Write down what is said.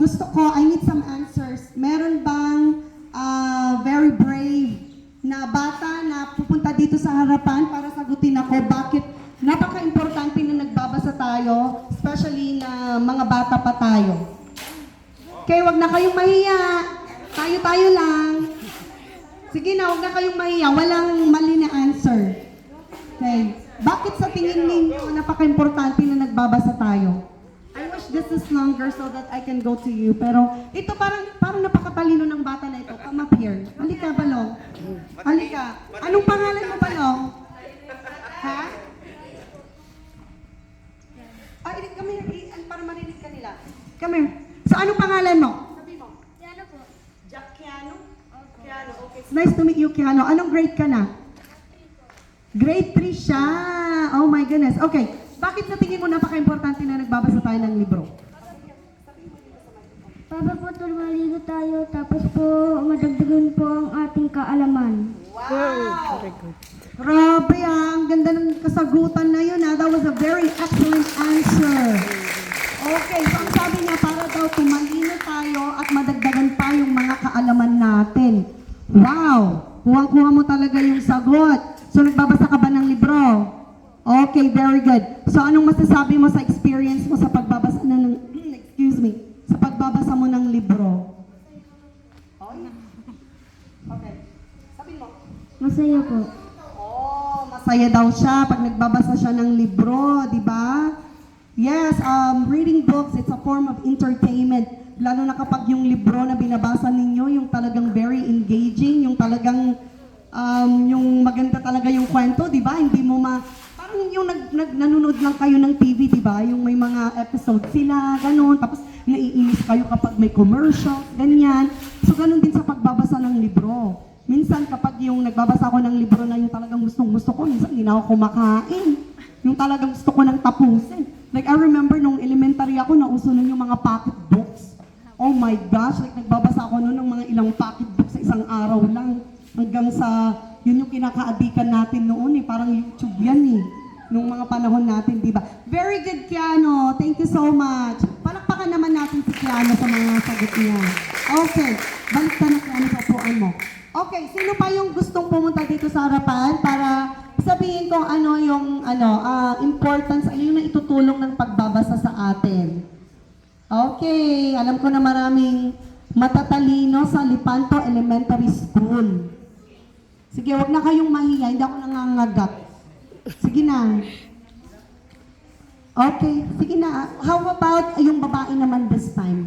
gusto ko, I need some answers. Meron bang very brave na bata na pupunta dito sa harapan para sagutin ako bakit napaka-importante na nagbabasa tayo, especially na mga bata pa tayo. Okay, wag na kayong mahiya. Tayo-tayo lang. Sige na, wag na kayong mahiya. Walang mali na answer. Okay. Bakit sa tingin ninyo napaka-importante na nagbabasa tayo? I wish this is longer so that I can go to you. Pero ito parang napakatalino ng bata na ito. Come up here. Halika, Balong. Halika. Anong pangalan mo, Balong? Ha? Come here. Para marinig ka nila. Come here. So, anong pangalan mo? Sabi mo. Kiano po. Jack Kiano? Okay. Kiano, okay. Nice to meet you, Kiano. Anong grade ka na? Grade 3 siya. Oh my goodness. Okay. Bakit sa tingin mo napaka-importante na nagbabasa tayo ng libro? Para po maligo tayo, tapos po madagdagan po ang ating kaalaman. Wow! Grabe ang ganda ng kasagutan na yun. That was a very excellent answer. Okay, so ang sabi niya, para daw tumalino tayo at madagdagan pa yung mga kaalaman natin. Wow! Kuwang-kuha mo talaga yung sagot. So, nagbabasa ka ba ng libro? Okay, very good. So, anong masasabi mo sa experience mo sa pagbabasa ng excuse me, sa pagbabasa mo ng libro? Okay. Sabi mo. Masaya po. Oh, masaya daw siya pag nagbabasa siya ng libro, di ba? Yes, reading books, it's a form of entertainment. Lalo na kapag yung libro na binabasa ninyo, yung talagang very engaging, yung talagang yung maganda talaga yung kwento, di ba? Hindi mo parang yung nanonood lang kayo ng TV, di ba? Yung may mga episode sila, ganun. Tapos naiinis kayo kapag may commercial, ganyan. So ganun din sa pagbabasa ng libro. Minsan kapag yung nagbabasa ako ng libro na yung talagang gustong-gusto ko, minsan hindi na ako kumakain. Yung talagang gusto ko nang tapusin. Like I remember nung elementary ako, nauso nun yung mga pocket books. Oh my gosh, like nagbabasa ako nun ng mga ilang pocket books sa isang araw lang. Hanggang sa, yun yung kinakaadikan natin noon eh. Parang YouTube yan eh. Nung mga panahon natin, di ba? Very good, Kiano. Thank you so much. Palakpakan naman natin si Kiano sa mga sagot niya. Okay. Balik ka na, Kiano, sa upuan mo. Okay. Sino pa yung gustong pumunta dito sa harapan para sabihin kung ano yung importance, ano yung itutulong ng pagbabasa sa atin? Okay. Alam ko na maraming matatalino sa Lipanto Elementary School. Sige, wag na kayong mahiya. Hindi ako nangangagat. Sige na. Okay, sige na. How about yung babae naman this time?